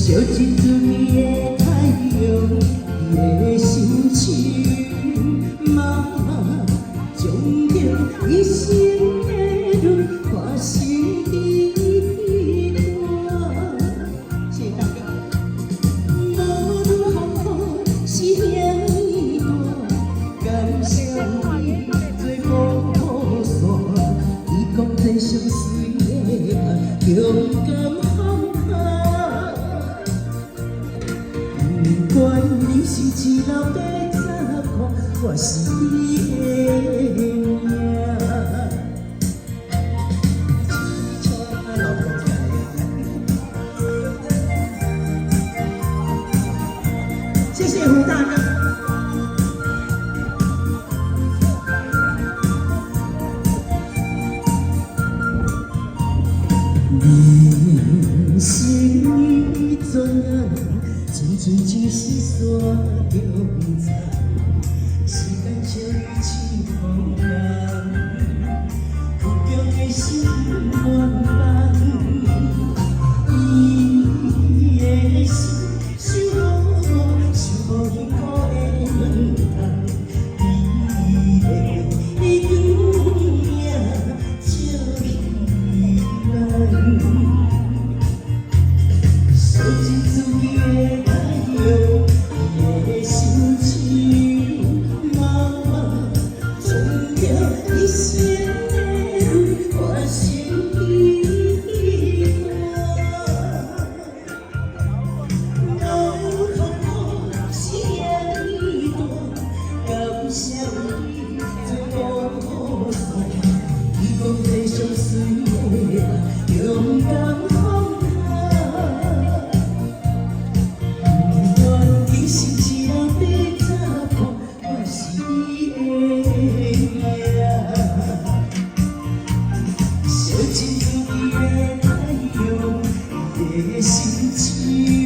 烧尽自己的太阳，伊的心像妈妈将着一生的泪化成滴汗。谢谢大家。无论风雨是遐尼大，感谢你做雨伞，伊讲这相随的爱，勇敢放下。不管你是一老的查甫，我是你的命。谢谢胡大哥。人生已转眼，纯粹只是山中草，时间像雨去风浪，苦中的心暖暖，伊的心想我，想无幸福的软糖，伊的长命笑起来。烧尽自己的太阳，伊的心像妈妈将着一生的泪化成滴汗。无风雨是遐尼大，感谢你做雨伞，伊讲这相随的爱，勇敢放下。你是一老的查甫，我是你的命。烧尽自己的太阳，伊的心情。